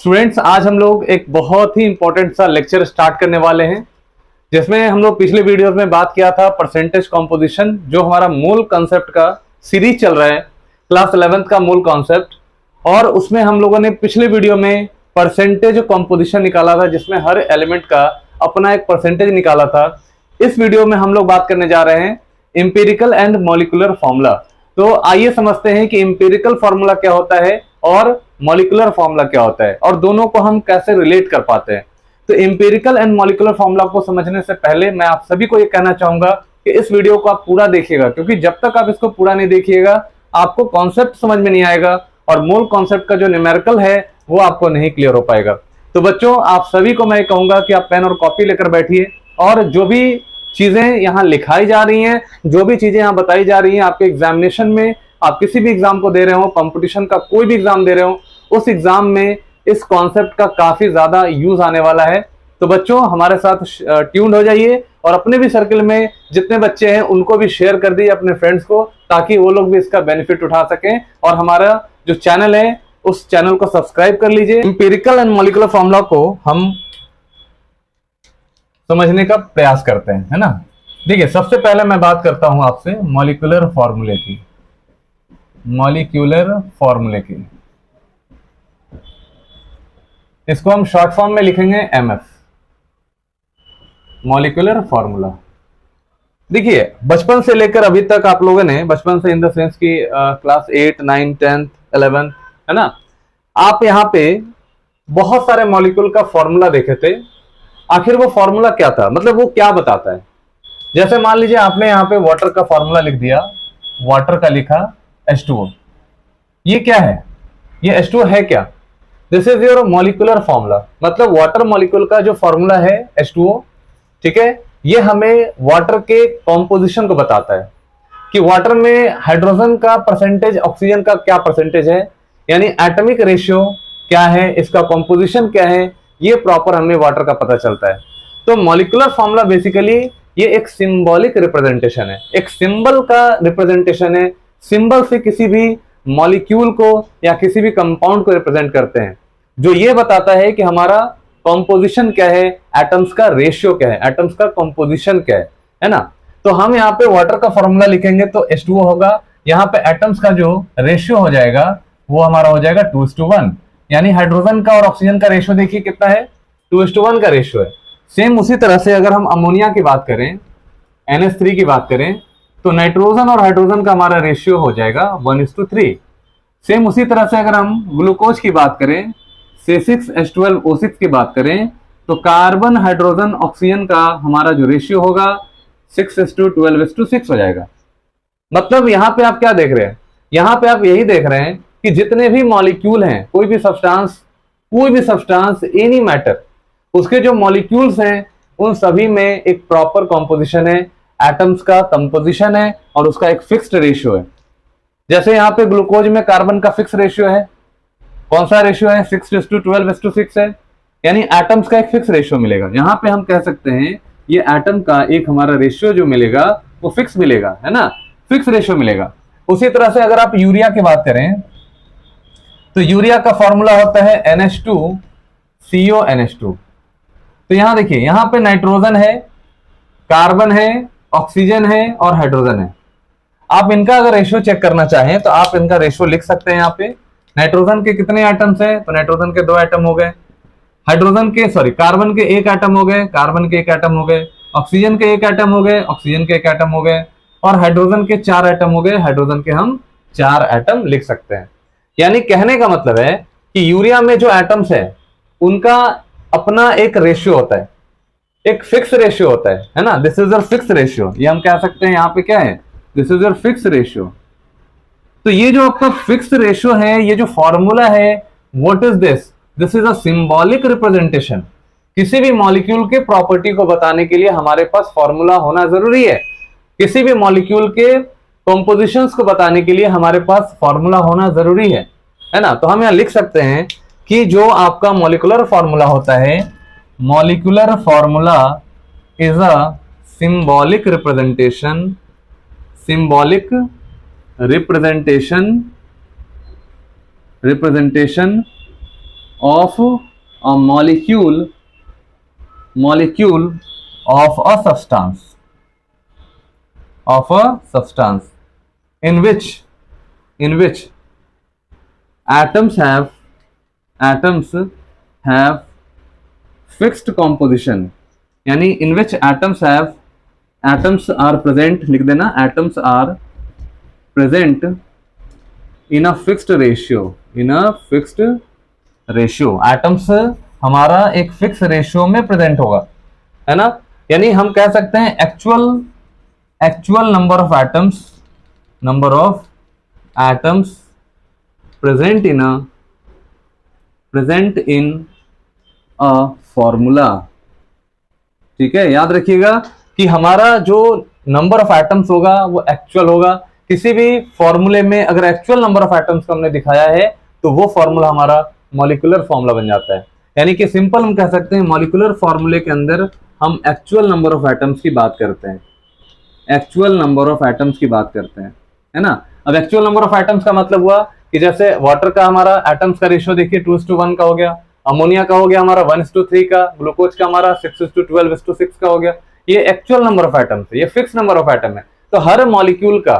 Students, आज हम लोग एक बहुत ही इंपॉर्टेंट सा लेक्चर स्टार्ट करने वाले हैं, जिसमें हम लोग पिछले वीडियोस में बात किया था परसेंटेज कॉम्पोजिशन, जो हमारा मूल कॉन्सेप्ट का सीरीज चल रहा है, क्लास 11th का मूल कॉन्सेप्ट। और उसमें हम लोगों ने पिछले वीडियो में परसेंटेज कॉम्पोजिशन निकाला था, जिसमें हर एलिमेंट का अपना एक परसेंटेज निकाला था। इस वीडियो में हम लोग बात करने जा रहे हैं इंपेरिकल एंड मॉलिक्यूलर फॉर्मूला। तो आइए समझते हैं कि इंपेरिकल फॉर्मूला क्या होता है और मॉलिक्यूलर फॉर्मूला क्या होता है, और दोनों को हम कैसे रिलेट कर पाते हैं। तो इंपेरिकल एंड मॉलिक्यूलर फॉर्मूला को समझने से पहले मैं आप सभी को ये कहना चाहूंगा कि इस वीडियो को आप पूरा देखिएगा, क्योंकि जब तक आप इसको पूरा नहीं देखिएगा आपको कॉन्सेप्ट समझ में नहीं आएगा और मूल कॉन्सेप्ट का जो न्यूमेरिकल है वो आपको नहीं क्लियर हो पाएगा। तो बच्चों, आप सभी को मैं कहूंगा कि आप पेन और कॉपी लेकर बैठिए, और जो भी चीजें यहाँ लिखाई जा रही हैं, जो भी चीजें यहाँ बताई जा रही हैं आपके एग्जामिनेशन में, आप किसी भी एग्जाम को दे रहे हो, कंपटीशन का कोई भी एग्जाम दे रहे हो, उस एग्जाम में इस कॉन्सेप्ट का काफी ज्यादा यूज आने वाला है। तो बच्चों, हमारे साथ ट्यून्ड हो जाइए और अपने भी सर्कल में जितने बच्चे हैं उनको भी शेयर कर दिए अपने फ्रेंड्स को, ताकि वो लोग भी इसका बेनिफिट उठा सकें। और हमारा जो चैनल है उस चैनल को सब्सक्राइब कर लीजिए। इंपेरिकल एंड मॉलिक्यूलर फॉर्मूला को हम समझने का प्रयास करते हैं, है ना। देखिए, सबसे पहले मैं बात करता हूं आपसे मॉलिक्यूलर फॉर्मूले की। मॉलिक्यूलर फॉर्मूले की इसको हम शॉर्ट फॉर्म में लिखेंगे एमएफ, मॉलिक्यूलर फॉर्मूला। देखिए, बचपन से लेकर अभी तक आप लोगों ने, बचपन से इन द सेंस की क्लास 8, 9, 10, 11, है ना, आप यहाँ पे बहुत सारे मॉलिक्यूल का फॉर्मूला देखे थे। आखिर वो फॉर्मूला क्या था, मतलब वो क्या बताता है। जैसे मान लीजिए आपने यहाँ पे वाटर का फॉर्मूला लिख दिया, वाटर का लिखा H2O। ये क्या है, ये H2O है क्या? This is your molecular formula. मतलब वाटर मॉलिक्यूल का जो फॉर्मूला है H2O, ठीक है, ये हमें वाटर के कॉम्पोजिशन को बताता है कि वाटर में हाइड्रोजन का परसेंटेज ऑक्सीजन का क्या परसेंटेज है, यानी एटॉमिक रेशियो क्या है, इसका कॉम्पोजिशन क्या है, ये प्रॉपर हमें वाटर का पता चलता है। तो मॉलिक्यूलर फॉर्मूला बेसिकली ये एक सिंबॉलिक रिप्रेजेंटेशन है, एक सिंबल का रिप्रेजेंटेशन है। सिंबल से किसी भी मॉलिक्यूल को या किसी भी कंपाउंड को रिप्रेजेंट करते हैं, जो ये बताता है कि हमारा कॉम्पोजिशन क्या है, एटम्स का रेशियो क्या है, एटम्स का कॉम्पोजिशन क्या है ना। तो हम यहाँ पे वाटर का फॉर्मूला लिखेंगे तो H2O होगा। यहाँ पे एटम्स का जो रेशियो हो जाएगा वो हमारा हो जाएगा 2:1, यानी हाइड्रोजन का और ऑक्सीजन का रेशियो देखिए कितना है, 2:1 का रेशियो है। सेम उसी तरह से अगर हम अमोनिया की बात करें, NH3 की बात करें, तो नाइट्रोजन और हाइड्रोजन का हमारा रेशियो हो जाएगा 1:3। सेम उसी तरह से अगर हम ग्लूकोज की बात करें, C6H12O6 की बात करें, तो कार्बन हाइड्रोजन ऑक्सीजन का हमारा जो रेशियो होगा 6:12:6 हो जाएगा। मतलब यहाँ पे आप क्या देख रहे हैं, यहाँ पे आप यही देख रहे हैं कि जितने भी मॉलिक्यूल हैं, कोई भी सब्सटेंस एनी मैटर, उसके जो मॉलिक्यूल्स हैं उन सभी में एक प्रॉपर कॉम्पोजिशन है, एटम्स का कंपोजिशन है और उसका एक फिक्स्ड रेशियो है। जैसे यहाँ पे ग्लूकोज में कार्बन का फिक्स रेशियो है, कौन सा रेशियो है, 6:12:6 है, यानी एटम्स का एक फिक्स रेशियो मिलेगा। यहाँ पे हम कह सकते हैं ये एटम का एक हमारा रेशियो जो मिलेगा वो फिक्स मिलेगा, है ना, फिक्स रेशियो मिलेगा। उसी तरह से अगर आप यूरिया की बात करें तो यूरिया का फॉर्मूला होता है NH2CONH2। तो यहां देखिए, यहां पे नाइट्रोजन है, कार्बन है, ऑक्सीजन है और हाइड्रोजन है। आप इनका अगर रेशियो चेक करना चाहें तो आप इनका रेशियो लिख सकते हैं। यहाँ पे नाइट्रोजन के कितने एटम्स हैं, तो नाइट्रोजन के 2 एटम हो गए, कार्बन के 1 एटम हो गए, कार्बन के 1 एटम हो गए, ऑक्सीजन के 1 एटम हो गए, ऑक्सीजन के 1 एटम हो गए, और हाइड्रोजन के 4 एटम हो गए, हाइड्रोजन के हम 4 एटम लिख सकते हैं। यानी कहने का मतलब है कि यूरिया में जो एटम्स है उनका अपना एक रेशियो होता है, एक फिक्स रेशियो होता है ना। This is your fix ratio, ये हम कह सकते हैं यहाँ पे क्या है, this is your fix ratio. तो ये जो आपका फिक्स रेशियो है, ये जो फॉर्मूला है, what is this, this is a symbolic representation. किसी भी मॉलिक्यूल के प्रॉपर्टी को बताने के लिए हमारे पास फॉर्मूला होना जरूरी है, किसी भी मॉलिक्यूल के कॉम्पोजिशंस को बताने के लिए हमारे पास फॉर्मूला होना जरूरी है ना। तो हम यहां लिख सकते हैं कि जो आपका मॉलिक्यूलर फॉर्मूला होता है, molecular formula is a symbolic representation, of a molecule of a substance in which atoms have fixed composition, यानी in which atoms are present, लिख देना, atoms are present in a fixed ratio, atoms हमारा एक fix ratio में present होगा, है ना। यानी हम कह सकते हैं actual number of atoms present in a formula. ठीक है, याद रखिएगा कि हमारा जो नंबर ऑफ एटम्स होगा वो एक्चुअल होगा। किसी भी फॉर्मूले में अगर एक्चुअल नंबर ऑफ एटम्स को हमने दिखाया है तो वो फॉर्मूला हमारा मॉलिक्यूलर फॉर्मूला बन जाता है। यानी कि सिंपल हम कह सकते हैं मॉलिक्यूलर फॉर्मूले के अंदर हम एक्चुअल नंबर ऑफ एटम्स की बात करते हैं, है ना। अब एक्चुअल नंबर ऑफ एटम्स का मतलब हुआ कि जैसे वाटर का हमारा एटम्स का रेशियो देखिए 2:1 का हो गया, अमोनिया का हो गया हमारा 1:3 का, ग्लूकोज का हमारा 6:12:6 का हो गया। ये एक्चुअल नंबर ऑफ एटम्स है, ये फिक्स नंबर ऑफ एटम है। तो हर मॉलिक्यूल का,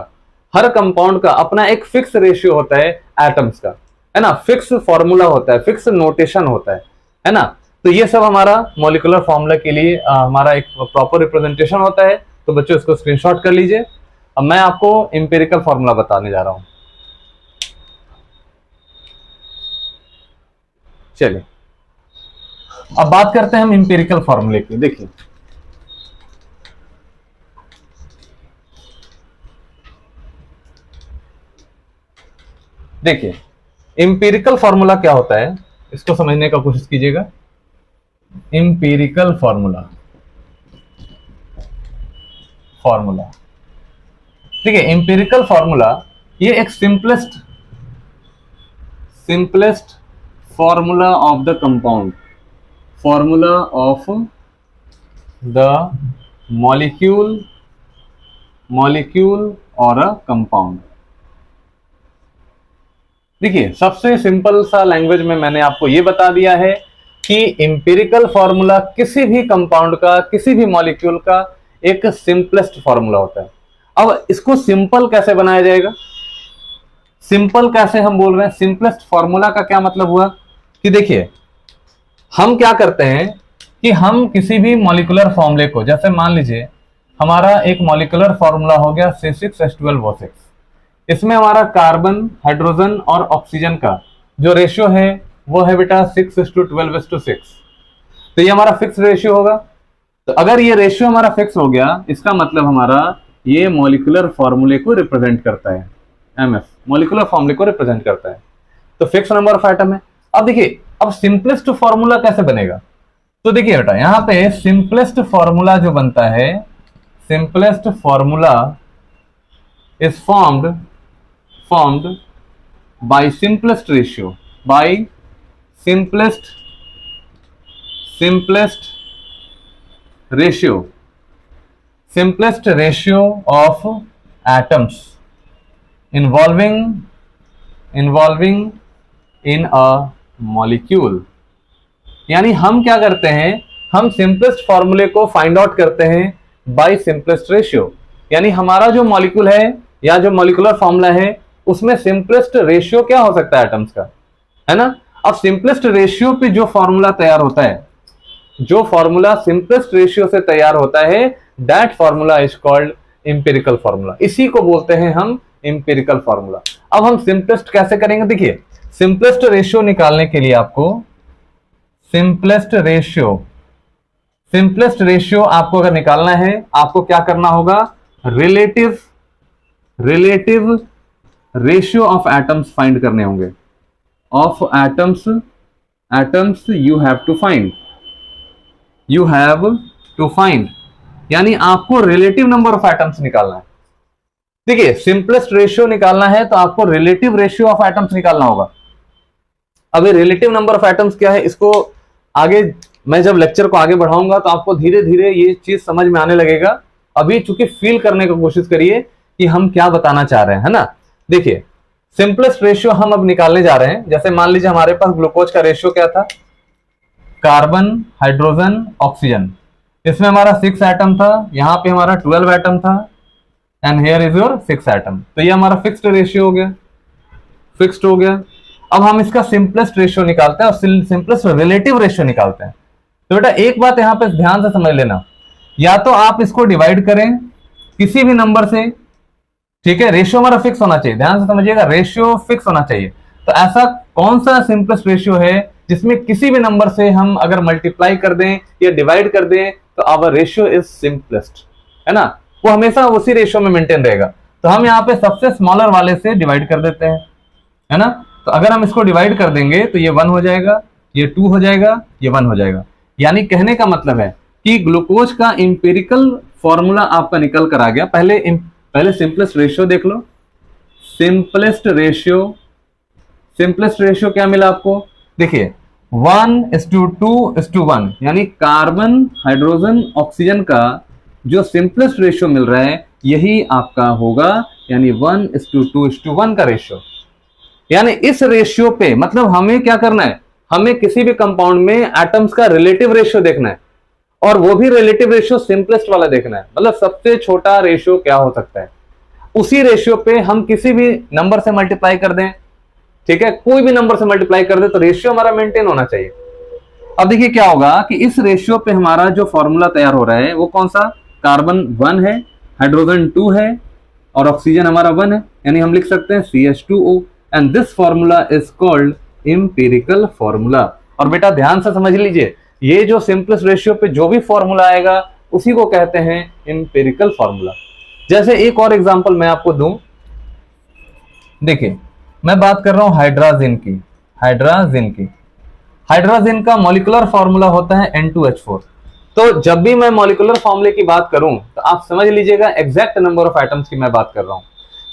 हर कंपाउंड का अपना एक फिक्स रेशियो होता है एटम्स का, है ना। फिक्स फॉर्मूला होता है, फिक्स नोटेशन होता है ना। तो ये सब हमारा मॉलिक्यूलर फॉर्मूला के लिए हमारा एक प्रॉपर रिप्रेजेंटेशन होता है। तो बच्चों इसको स्क्रीनशॉट कर लीजिए। अब मैं आपको इंपेरिकल फॉर्मूला बताने जा रहा हूं। चलिए अब बात करते हैं हम इंपेरिकल फॉर्मूले की। देखिए इंपेरिकल फॉर्मूला क्या होता है, इसको समझने का कोशिश कीजिएगा। इंपेरिकल फॉर्मूला देखिए, इंपेरिकल फॉर्मूला ये एक simplest formula of the compound, formula of the molecule और अ कंपाउंड। देखिए सबसे सिंपल सा लैंग्वेज में मैंने आपको ये बता दिया है कि इंपेरिकल फॉर्मूला किसी भी कंपाउंड का, किसी भी मॉलिक्यूल का एक सिंपलेस्ट फॉर्मूला होता है। अब इसको सिंपल कैसे बनाया जाएगा, सिंपल कैसे हम बोल रहे हैं, सिंपलेस्ट फॉर्मूला का क्या मतलब हुआ कि देखिए हम क्या करते हैं कि हम किसी भी मॉलिक्यूलर फॉर्मूले को, जैसे मान लीजिए हमारा एक मॉलिक्यूलर फॉर्मूला हो गया C6H12O6, इसमें हमारा कार्बन, हाइड्रोजन और ऑक्सीजन का जो रेशियो है वो है बेटा 6:12:6। तो ये हमारा फिक्स रेशियो होगा। तो अगर ये रेशियो हमारा फिक्स हो गया, इसका मतलब हमारा ये मॉलिक्यूलर फॉर्मूले को रिप्रेजेंट करता है, MF मॉलिक्यूलर फॉर्मूले को रिप्रेजेंट करता है। तो फिक्स नंबर ऑफ एटम है। अब देखिए अब सिंपलेस्ट फॉर्मूला कैसे बनेगा, तो देखिए बेटा यहां पे सिंपलेस्ट फॉर्मूला जो बनता है, simplest formula is formed by simplest ratio, simplest ratio of atoms involving in a molecule। यानी हम क्या करते हैं, हम सिंपलेस्ट फॉर्मूले को फाइंड आउट करते हैं बाय सिंपलेस्ट रेशियो। यानी हमारा जो मॉलिक्यूल है या जो मॉलिक्यूलर फॉर्मूला है उसमें सिंपलेस्ट रेशियो क्या हो सकता है एटम्स का, है ना। अब सिंपलेस्ट रेशियो पे जो फॉर्मूला तैयार होता है, जो फॉर्मूला सिंपलेस्ट रेशियो से तैयार होता है, that formula is called empirical formula. इसी को बोलते हैं हम इंपेरिकल फॉर्मूला। अब हम सिंपलेस्ट कैसे करेंगे, देखिए सिंपलेस्ट रेशियो निकालने के लिए आपको सिंपलेस्ट रेशियो आपको अगर निकालना है, आपको क्या करना होगा, relative ratio of atoms find करने होंगे। Of atoms you have to find, यानी आपको रिलेटिव नंबर ऑफ एटम्स निकालना है। देखिए सिंपलेस्ट रेशियो निकालना है तो आपको रिलेटिव रेशियो ऑफ एटम्स निकालना होगा। अब ये रिलेटिव नंबर ऑफ एटम्स क्या है, इसको आगे मैं जब लेक्चर को आगे बढ़ाऊंगा तो आपको धीरे धीरे ये चीज समझ में आने लगेगा। अभी चूंकि फील करने की कोशिश करिए कि हम क्या बताना चाह रहे हैं, है ना। देखिए सिंपलेस्ट रेशियो हम अब निकालने जा रहे हैं। जैसे मान लीजिए हमारे पास ग्लूकोज का रेशियो क्या था, कार्बन, हाइड्रोजन, ऑक्सीजन। इसमें हमारा 6 एटम था, यहाँ पे हमारा 12 एटम था, and here is your 6 atom. तो ये हमारा फिक्स्ड रेशियो हो गया, फिक्स्ड हो गया। अब हम इसका सिंपलेस्ट रेशियो निकालते हैं और सिंपलेस्ट रिलेटिव रेशियो निकालते हैं। तो बेटा एक बात यहाँ पे ध्यान से समझ लेना, या तो आप इसको डिवाइड करें किसी भी नंबर से, ठीक है, रेशियो हमारा फिक्स होना चाहिए, ध्यान से समझिएगा, रेशियो फिक्स होना चाहिए। तो ऐसा कौन सा सिंपलेस्ट रेशियो है जिसमें किसी भी नंबर से हम अगर मल्टीप्लाई कर दें या डिवाइड कर दें तो आवर रेशियो इज सिंपलेस्ट, है ना, वो हमेशा उसी रेशियो में मेंटेन रहेगा। तो हम यहाँ पे सबसे स्मॉलर वाले से डिवाइड कर देते हैं, है ना। तो अगर हम इसको डिवाइड कर देंगे तो ये 1 हो जाएगा, ये 2 हो जाएगा, ये 1 हो जाएगा। यानी कहने का मतलब है कि ग्लूकोज का इंपेरिकल फॉर्मूला आपका निकल कर आ गया। पहले सिंपलेस्ट रेशियो देख लो, सिंपलेस्ट रेशियो क्या मिला आपको, देखिए 1:2:1, यानी कार्बन, हाइड्रोजन, ऑक्सीजन का जो सिंपलेस्ट रेशियो मिल रहा है यही आपका होगा, यानी 1:2:1 का रेशियो। यानी इस रेशियो पे मतलब हमें क्या करना है, हमें किसी भी कंपाउंड में एटम्स का रिलेटिव रेशियो देखना है, और वो भी रिलेटिव रेशियो सिंपलेस्ट वाला देखना है। मतलब सबसे छोटा रेशियो क्या हो सकता है, उसी रेशियो पे हम किसी भी नंबर से मल्टीप्लाई कर दें, ठीक है, कोई भी नंबर से मल्टीप्लाई कर दे तो रेशियो हमारा मेंटेन होना चाहिए। अब देखिए क्या होगा कि इस रेशियो पे हमारा जो फॉर्मूला तैयार हो रहा है वो कौन सा, कार्बन 1 है, हाइड्रोजन 2 है और ऑक्सीजन हमारा 1 है, यानी हम लिख सकते हैं CH2O, and this formula is called empirical formula. और बेटा ध्यान से समझ लीजिए, ये जो सिंपलेस्ट रेशियो पे जो भी फॉर्मूला आएगा उसी को कहते हैं इंपेरिकल फॉर्मूला। जैसे एक और एग्जांपल मैं आपको दूं, देखिए मैं बात कर रहा हूं हाइड्राजिन की। हाइड्राजिन का मॉलिक्यूलर फॉर्मूला होता है N2H4। तो जब भी मैं मॉलिक्यूलर फॉर्मूले की बात करूं तो आप समझ लीजिएगा एग्जैक्ट नंबर ऑफ एटम्स की मैं बात कर रहा हूं,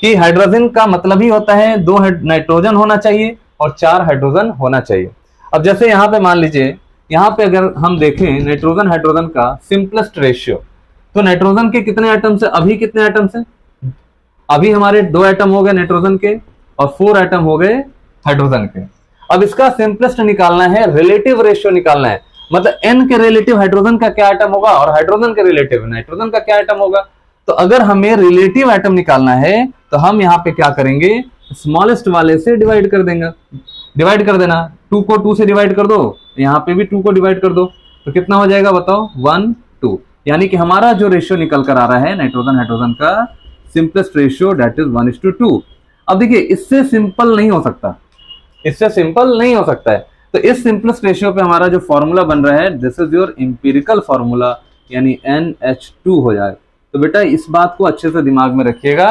कि हाइड्रोजन का मतलब ही होता है 2 नाइट्रोजन होना चाहिए और 4 हाइड्रोजन होना चाहिए। अब जैसे यहाँ पे मान लीजिए, यहाँ पे अगर हम देखें नाइट्रोजन हाइड्रोजन का सिंपलेस्ट रेशियो, तो नाइट्रोजन के कितने एटम्स है, अभी कितने एटम्स है, अभी हमारे 2 एटम हो गए नाइट्रोजन के और 4 एटम हो गए हाइड्रोजन के। अब इसका सिंपलेस्ट निकालना है, रिलेटिव रेशियो निकालना है, मतलब n के रिलेटिव हाइड्रोजन का क्या एटम होगा और हाइड्रोजन के रिलेटिव नाइट्रोजन का क्या एटम होगा। तो अगर हमें रिलेटिव एटम निकालना है तो हम यहाँ पे क्या करेंगे, स्मॉलेस्ट वाले से डिवाइड कर देंगे, डिवाइड कर देना, 2 को 2 से डिवाइड कर दो, यहाँ पे भी 2 को डिवाइड कर दो, तो कितना हो जाएगा बताओ, 1 2। यानी कि हमारा जो रेशियो निकल कर आ रहा है नाइट्रोजन हाइड्रोजन का सिंपलेस्ट रेशियो दैट इज 1:2। अब देखिए इससे सिंपल नहीं हो सकता, इससे सिंपल नहीं हो सकता है। तो इस सिंपलेस्ट रेशियो पे हमारा जो फॉर्मूला बन रहा है this is your empirical formula, यानी NH2 हो जाए। तो बेटा इस बात को अच्छे से दिमाग में रखिएगा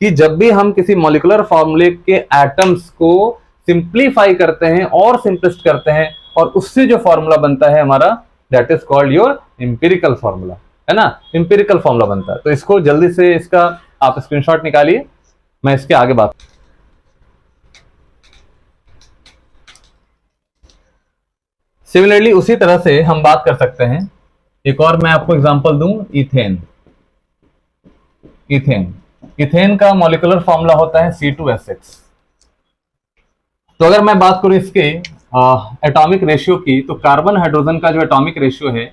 कि जब भी हम किसी मॉलिक्यूलर फॉर्मूले के एटम्स को सिंप्लीफाई करते हैं और सिंपलेस्ट करते हैं और उससे जो फॉर्मूला बनता है हमारा that is called your empirical formula, है ना, इंपेरिकल फॉर्मूला बनता है। तो इसको जल्दी से इसका आप स्क्रीनशॉट निकालिए, मैं इसके आगे बात। सिमिलरली उसी तरह से हम बात कर सकते हैं, एक और मैं आपको एग्जांपल दूं, इथेन का मॉलिक्यूलर फॉर्मूला होता है C2H6। तो अगर मैं बात करूं इसके एटॉमिक रेशियो की, तो कार्बन हाइड्रोजन का जो एटॉमिक रेशियो है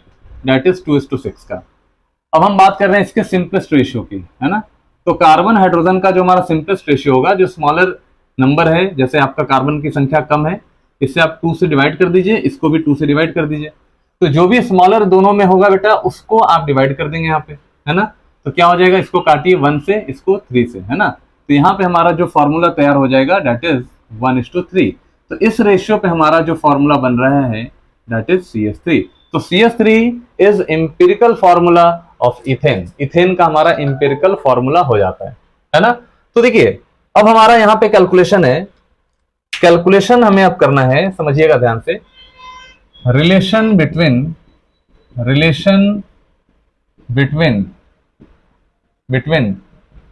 दैट इज 2:6 का। अब हम बात कर रहे हैं इसके सिंपलेस्ट रेशियो की, है ना। तो कार्बन हाइड्रोजन का जो हमारा सिंपलेस्ट रेशियो होगा, जो स्मॉलर नंबर है, जैसे आपका कार्बन की संख्या कम है, इससे आप 2 से डिवाइड कर दीजिए, इसको भी 2 से डिवाइड कर दीजिए। तो जो भी स्मॉलर दोनों में होगा बेटा उसको आप डिवाइड कर देंगे यहाँ पे, है ना। तो क्या हो जाएगा, इसको काटिए 1 से, इसको 3 से, है ना। तो यहाँ पे हमारा जो फॉर्मूला तैयार हो जाएगा दैट इज 1:3। तो इस रेशियो पे हमारा जो फॉर्मूला बन रहा है दैट इज CH3। तो CH3 is empirical formula of ethane. Ethane का हमारा इंपेरिकल फॉर्मूला हो जाता है ना। तो देखिए अब हमारा यहाँ पे कैलकुलेशन है, कैलकुलेशन हमें अब करना है, समझिएगा ध्यान से, relation between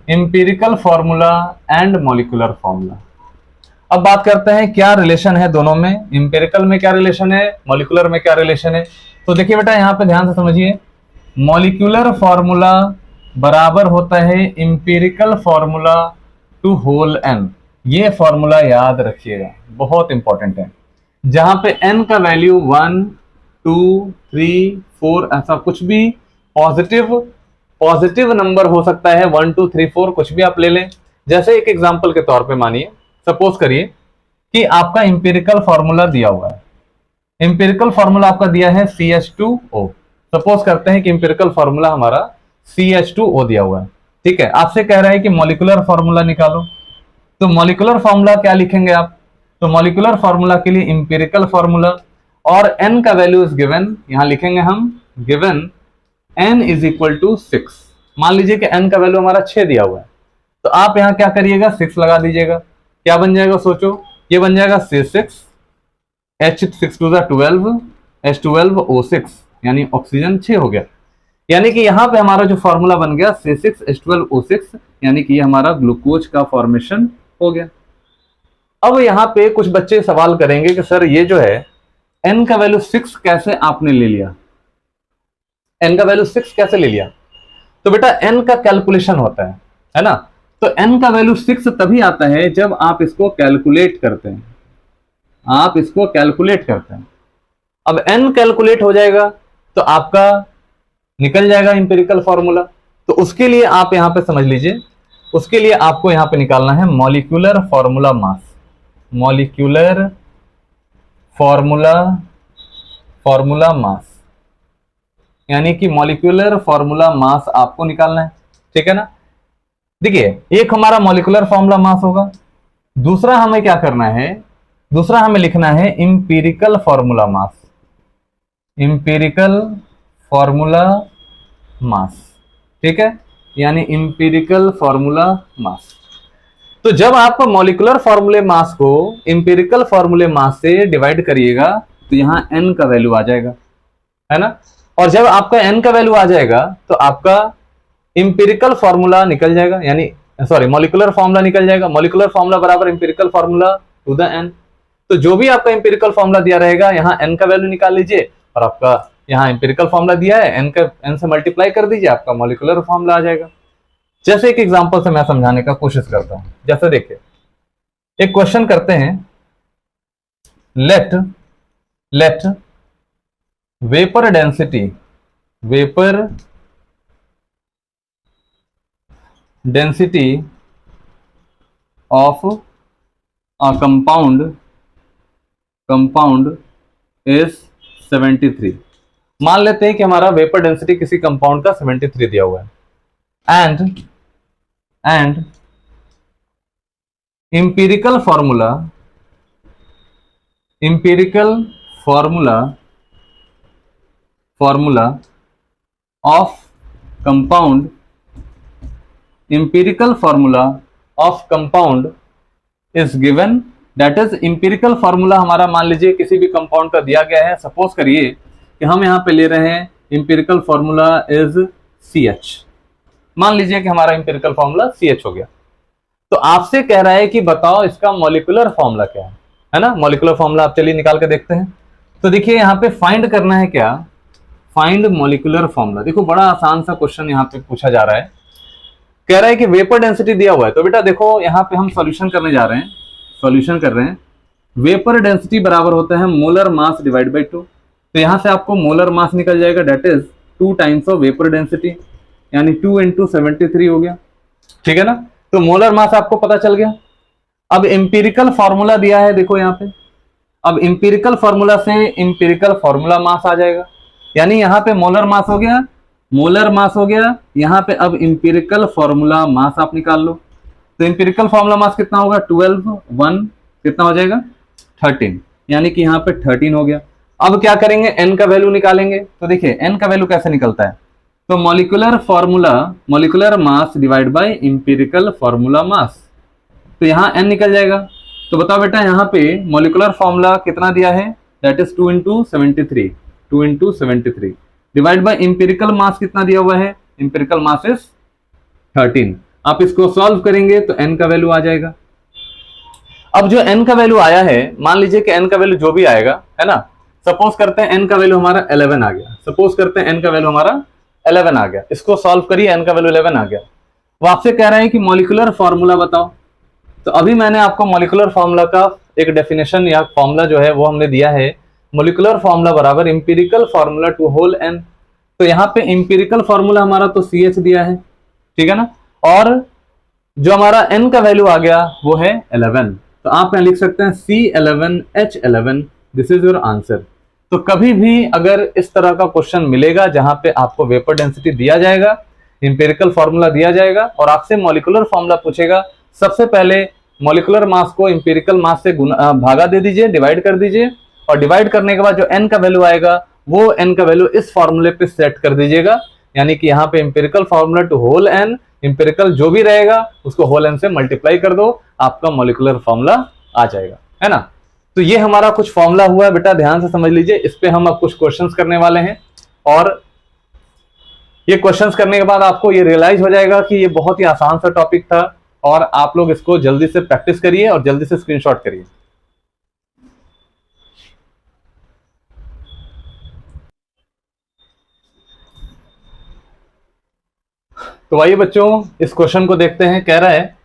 empirical formula and molecular formula. अब बात करते हैं क्या रिलेशन है दोनों में, इंपेरिकल में क्या रिलेशन है, मॉलिक्यूलर में क्या रिलेशन है। तो देखिए बेटा यहाँ पे ध्यान से समझिए, मॉलिक्यूलर फॉर्मूला बराबर होता है empirical formula to whole n, ये फॉर्मूला याद रखिएगा, बहुत इंपॉर्टेंट है। जहां पे n का वैल्यू 1 2 3 4 ऐसा कुछ भी पॉजिटिव नंबर हो सकता है, 1 2 3 4 कुछ भी आप ले लें। जैसे एक एग्जांपल के तौर पे मानिए, सपोज करिए कि आपका इंपिरिकल फॉर्मूला दिया हुआ है। इंपिरिकल फॉर्मूला आपका दिया है CH2O। सपोज करते हैं कि इंपिरिकल फॉर्मूला हमारा CH2O दिया हुआ है, ठीक है। आपसे कह रहा है कि मॉलिक्यूलर फॉर्मूला निकालो, तो मॉलिक्यूलर फॉर्मूला क्या लिखेंगे आप? तो मॉलिक्यूलर फॉर्मूला के लिए इंपिरिकल फॉर्मूला और n का वैल्यू इज गिवन, यहां लिखेंगे हम given n is equal to 6। मान लीजिए कि n का वैल्यू हमारा 6 दिया हुआ है, तो आप यहां क्या करिएगा, 6 लगा दीजिएगा। क्या बन जाएगा सोचो, ये बन जाएगा C6 H6 2 12 H12O6, यानी ऑक्सीजन 6 हो गया। यानी कि यहां पे हमारा जो फॉर्मूला बन गया C6H12O6, यानी कि हमारा ग्लूकोज का फॉर्मेशन हो गया। अब यहां पे कुछ बच्चे सवाल करेंगे कि सर ये जो है n का वैल्यू 6 कैसे आपने ले लिया, n का वैल्यू 6 कैसे ले लिया? तो बेटा n का कैलकुलेशन होता है ना। तो n का वैल्यू 6 तभी आता है जब आप इसको कैलकुलेट करते हैं, आप इसको कैलकुलेट करते हैं। अब n कैलकुलेट हो जाएगा तो आपका निकल जाएगा इंपिरिकल फॉर्मूला। तो उसके लिए आप यहां पे समझ लीजिए, उसके लिए आपको यहां पे निकालना है molecular formula mass. Molecular formula mass, यानी कि मॉलिक्यूलर फॉर्मूला मास आपको निकालना है, ठीक है ना। देखिए, एक हमारा मॉलिक्यूलर फॉर्मूला मास होगा, दूसरा हमें क्या करना है, दूसरा हमें लिखना है empirical formula mass. Empirical formula mass, ठीक है, यानी इंपिरिकल फॉर्मूला मास। तो जब आप मॉलिक्यूलर फॉर्मूले मास को इंपिरिकल फॉर्मूले मास से डिवाइड करिएगा तो यहां n का वैल्यू आ जाएगा, है ना। और जब आपका n का वैल्यू आ जाएगा तो आपका इंपिरिकल फॉर्मूला निकल जाएगा, यानी सॉरी मॉलिक्यूलर फॉर्मूला निकल जाएगा। मॉलिक्यूलर फॉर्मूला बराबर empirical formula to the n। तो जो भी आपका इंपिरिकल फॉर्मूला दिया रहेगा, यहां n का वैल्यू निकाल लीजिए और आपका यहां इंपिरिकल फॉर्मूला दिया है, n से मल्टीप्लाई कर दीजिए, आपका मॉलिक्यूलर फॉर्मूला आ जाएगा। जैसे एक एग्जांपल से मैं समझाने का कोशिश करता हूं। जैसे देखिए, एक क्वेश्चन करते हैं, let vapour density of a compound is 73। मान लेते हैं कि हमारा वेपर डेंसिटी किसी कंपाउंड का 73 दिया हुआ है, and empirical formula of compound is given, that is empirical formula हमारा मान लीजिए किसी भी कंपाउंड का दिया गया है। सपोज करिए कि हम यहां पे ले रहे हैं empirical formula is CH। मान लीजिए कि हमारा इंपिरिकल फॉर्मूला CH हो गया, तो आपसे कह रहा है कि बताओ इसका मॉलिक्यूलर फॉर्मूला क्या है ना। मॉलिक्यूलर फॉर्मूला आप चलिए निकाल के देखते हैं। तो देखिए यहाँ पे फाइंड करना है क्या, फाइंड मॉलिक्यूलर फॉर्मूला। देखो बड़ा आसान सा क्वेश्चन यहाँ पे पूछा जा रहा है, कह रहा है कि वेपर डेंसिटी दिया हुआ है। तो बेटा देखो यहाँ पे हम सॉल्यूशन करने जा रहे हैं, सॉल्यूशन कर रहे हैं। वेपर डेंसिटी बराबर होता है मोलर मास डिवाइड बाई 2। तो यहाँ से आपको मोलर मास निकल जाएगा, that is 2 times of vapour density, यानी 2 × 73 हो गया, ठीक है ना। तो मोलर मास आपको पता चल गया। अब इंपिरिकल फॉर्मूला दिया है, देखो यहाँ पे, अब इंपिरिकल फॉर्मूला से इंपिरिकल फॉर्मूला मास आ जाएगा, यानी यहाँ पे मोलर मास हो गया, मोलर मास हो गया यहाँ पे। अब इंपिरिकल फॉर्मूला मास आप निकाल लो। तो इंपिरिकल फॉर्मूला मास कितना होगा, 12 1 कितना हो जाएगा 13, यानी कि यहाँ पे 13 हो गया। अब क्या करेंगे, n का वैल्यू निकालेंगे। तो देखिए n का वैल्यू कैसे निकलता है, तो molecular mass divide by empirical formula mass. तो यहाँ n निकल जाएगा। तो बताओ बेटा यहाँ पे मॉलिक्यूलर फॉर्मूला कितना दिया है, that is 2 × 73 divide by empirical mass कितना दिया हुआ है, इंपिरिकल मास इज 13। आप इसको सॉल्व करेंगे तो n का वैल्यू आ जाएगा। अब जो n का वैल्यू आया है, मान लीजिए कि n का वैल्यू जो भी आएगा, है ना। सपोज करते हैं n का वैल्यू हमारा 11 आ गया, सपोज करते हैं n का वैल्यू हमारा 11 आ गया। इसको सॉल्व करिए, n का वैल्यू 11 आ गया। वो आपसे कह रहे हैं कि मॉलिक्यूलर फॉर्मूला बताओ। तो अभी मैंने आपको मॉलिक्यूलर फॉर्मूला का एक डेफिनेशन या फॉर्मूला जो है वो हमने दिया है, मॉलिक्यूलर फॉर्मूला बराबर empirical formula to whole n. तो यहाँ पे इंपिरिकल फॉर्मूला हमारा तो CH दिया है, ठीक है ना, और जो हमारा n का वैल्यू आ गया वो है 11। तो आप यहाँ लिख सकते हैं C11H11, this is your answer. तो कभी भी अगर इस तरह का क्वेश्चन मिलेगा जहां पे आपको वेपर डेंसिटी दिया जाएगा, इंपेरिकल फॉर्मूला दिया जाएगा और आपसे मॉलिक्यूलर फॉर्मूला पूछेगा, सबसे पहले मॉलिक्यूलर मास को इंपेरिकल मास से भागा दे दीजिए, डिवाइड कर दीजिए, और डिवाइड करने के बाद जो n का वैल्यू आएगा वो n का वैल्यू इस फॉर्मूले पे सेट कर दीजिएगा। यानी कि यहाँ पे empirical formula to whole n, empirical जो भी रहेगा उसको होल n से मल्टीप्लाई कर दो, आपका मॉलिक्यूलर फॉर्मूला आ जाएगा, है ना। तो ये हमारा कुछ फॉर्मूला हुआ है बेटा, ध्यान से समझ लीजिए। इस पे हम अब कुछ क्वेश्चंस करने वाले हैं और ये क्वेश्चंस करने के बाद आपको ये रियलाइज हो जाएगा कि ये बहुत ही आसान सा टॉपिक था और आप लोग इसको जल्दी से प्रैक्टिस करिए और जल्दी से स्क्रीनशॉट करिए। तो आइए बच्चों इस क्वेश्चन को देखते हैं। कह रहा है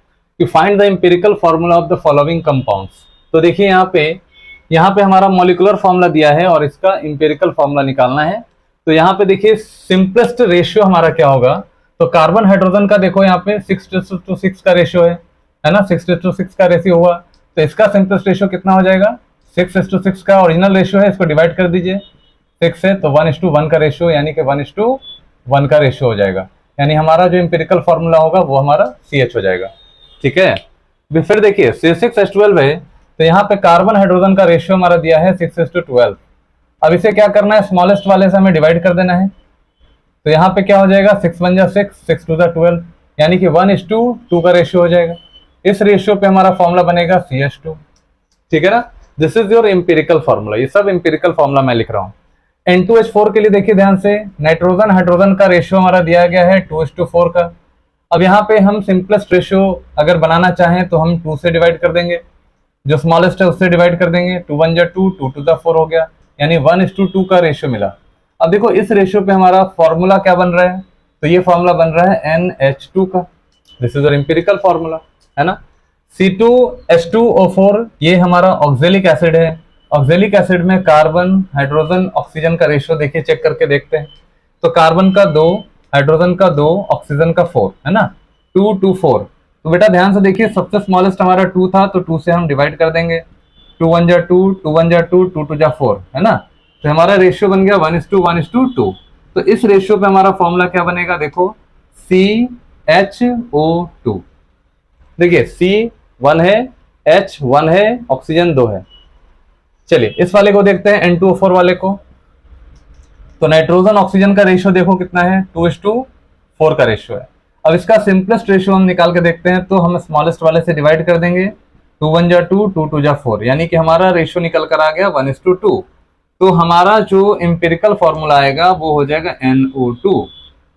कि find the empirical formula of the following compounds. तो देखिए यहाँ पे हमारा मॉलिक्यूलर फॉर्मूला दिया है और इसका इंपेरिकल फॉर्मूला निकालना है। तो यहाँ पे देखिए सिंपलेस्ट रेशियो हमारा क्या होगा, तो कार्बन हाइड्रोजन का देखो यहाँ पे 6:6 का रेशियो है ना, 6:6 का रेशियो हुआ। तो इसका सिंपलेस्ट रेशियो कितना हो जाएगा, 6:6 का ओरिजिनल रेशियो है, इसको डिवाइड कर दीजिए 6 से, तो 1:1 का रेशियो, यानी कि 1:1 का रेशियो हो जाएगा। यानी हमारा जो इंपेरिकल फॉर्मूला होगा वो हमारा CH हो जाएगा, ठीक है। फिर देखिए C6H12 है, तो यहाँ पे कार्बन हाइड्रोजन का रेशियो हमारा दिया है 6:12। अब इसे क्या करना है, स्मॉलेस्ट वाले से हमें डिवाइड कर देना है। तो यहाँ पे क्या हो जाएगा, 6 1 जा 6, 6 2 जा 12, यानी कि 1:2 का रेशियो हो जाएगा। इस रेशियो पे हमारा फॉर्मूला बनेगा CH2, ठीक है ना। This is your empirical formula, ये सब इंपेरिकल फॉर्मूला मैं लिख रहा हूँ। N2H4 के लिए देखिए ध्यान से, नाइट्रोजन हाइड्रोजन का रेशियो हमारा दिया गया है 2:4 का। अब यहाँ पे हम सिंपलेस्ट रेशियो अगर बनाना चाहें तो हम 2 से डिवाइड कर देंगे, जो स्मॉलेस्ट है उससे डिवाइड कर देंगे, 2 1 जा 2, 2 2 जा 4 हो गया, यानी 1:2 का रेशियो मिला। अब देखो इस रेशियो पे हमारा फॉर्मूला क्या बन रहा है, तो ये फॉर्मूला बन रहा है NH2 का, दिस इज इंपेरिकल फॉर्मूला, है ना। C2H2O4 ये हमारा ऑक्जेलिक एसिड है। ऑक्जेलिक एसिड में कार्बन हाइड्रोजन ऑक्सीजन का रेशियो देखिए, चेक करके देखते हैं। तो कार्बन का 2, हाइड्रोजन का 2, ऑक्सीजन का 4, है ना, 2 2 4। तो बेटा ध्यान से देखिए, सबसे स्मॉलेस्ट हमारा 2 था, तो 2 से हम डिवाइड कर देंगे, 2 1 जा 2, 2 1 जा 2, 2 2 जा 4, है ना। तो हमारा रेशियो बन गया 1:1:2। तो इस रेशियो पे हमारा फॉर्मूला क्या बनेगा, देखो CHO2। देखिए C1 है, H1 है, ऑक्सीजन 2 है। चलिए इस वाले को देखते हैं, N2O4 वाले को। तो नाइट्रोजन ऑक्सीजन का रेशियो देखो कितना है, 2:4 का रेशियो है। अब इसका सिंपलेस्ट रेशियो हम निकाल के देखते हैं, तो हम स्मॉलेस्ट वाले से डिवाइड कर देंगे, 2 1 जा 2, 2 2 जा 4, यानी कि हमारा रेशियो निकल कर आ गया 1:2। तो हमारा जो इंपेरिकल फॉर्मूला आएगा वो हो जाएगा NO2,